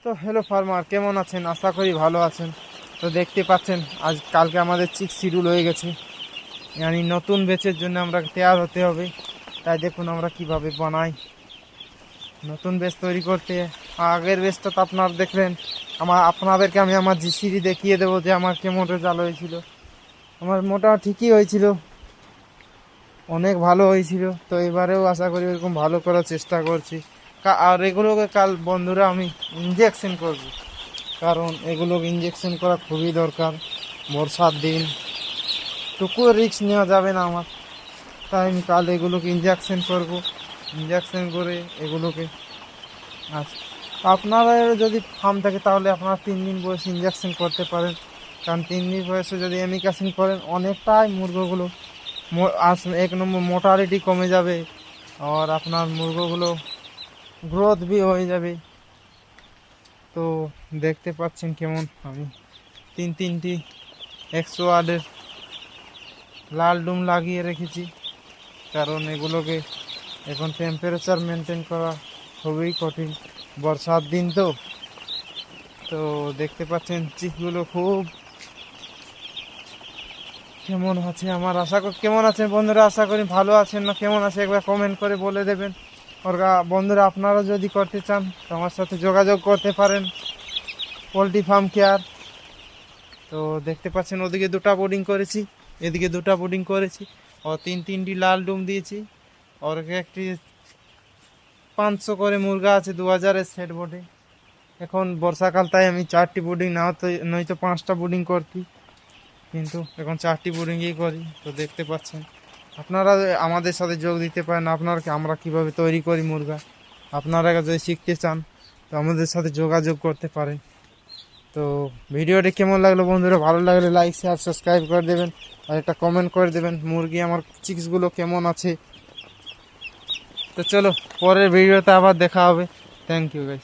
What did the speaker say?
তো hello farmer, কেমন আছেন? আশা করি ভালো আছেন। তো দেখতে পাচ্ছেন কালকে আমাদের চিক শিডিউল হয়ে গেছে, মানে নতুন ব্যাচের জন্য আমরা তৈরি হতে হবে। তাই দেখুন আমরা কিভাবে বানাই নতুন ব্যাচ তৈরি করতে। আগের ব্যাচটা তো আপনারা দেখলেন। আপনাদেরকে আমি আমার জিসিডি দেখিয়ে দেবো যে আমার কেমন রেজাল্ট হয়েছিল। আমার মোটা ঠিকই হয়েছিল, অনেক ভালো হয়েছিল। তো এবারেও আশা করি এরকম ভালো করার চেষ্টা করছি। আর এগুলোকে কাল বন্ধুরা আমি ইঞ্জেকশন করব, কারণ এগুলোকে ইঞ্জেকশন করা খুবই দরকার। বর্ষার দিন টুকুও রিস্ক নেওয়া যাবে না আমার, তাই আমি কাল এগুলোকে ইঞ্জেকশন করব। ইঞ্জেকশন করে এগুলোকে আপনারা যদি ফার্ম থাকে তাহলে আপনারা 3 দিন বয়সে ইঞ্জেকশন করতে পারেন, কারণ 3 দিন বয়সে যদি এমিকেশন করেন অনেকটাই মুরগিগুলো এক নম্বর মোর্টালিটি কমে যাবে, আর আপনার মুরগিগুলো গ্রোথ भी হয়ে যাবে। তো দেখতে পাচ্ছেন কেমন আমি তিনটি 108-এর লাল ডুম লাগিয়ে রেখেছি, কারণ এগুলোকে এখন টেম্পারেচার মেনটেন করা খুবই কঠিন, বর্ষার দিন। তো দেখতে পাচ্ছেন চিকগুলো খুব কেমন আছে। আমার আশা করি কেমন আছেন বন্ধুরা, আশা করি ভালো আছেন। না কেমন আছে একবার কমেন্ট করে বলে দেবেন। আর বন্ধুরা আপনারা যদি করতে চান তো আমার সাথে যোগাযোগ করতে পারেন, পোলট্রি ফার্ম কেয়ার। তো দেখতে পাচ্ছেন ওদিকে 2টা বোর্ডিং করেছি, এদিকে 2টা বোর্ডিং করেছি, ও তিনটি লাল ডুম দিয়েছি। আর একটি 500 করে মুরগা আছে 2000-এর সেট বোর্ডে। এখন বর্ষাকাল তাই আমি 4টি বোর্ডিং নয়তো 5টা বোর্ডিং করতি, কিন্তু এখন 4টি বোর্ডিংই করি। তো দেখতে পাচ্ছেন আপনারা আমাদের সাথে যোগ দিতে পারেন। আমরা কিভাবে তৈরি করি মুরগা, আপনারা যদি শিখতে চান তো আমাদের সাথে যোগাযোগ করতে পারেন। তো ভিডিওটি কেমন লাগলো বন্ধুরা, ভালো লাগলে লাইক শেয়ার সাবস্ক্রাইব করে দেবেন, আর একটা কমেন্ট করে দেবেন মুরগি আমার চিক্সগুলো কেমন আছে। তো চলো পরের ভিডিওতে আবার দেখা হবে। Thank you guys.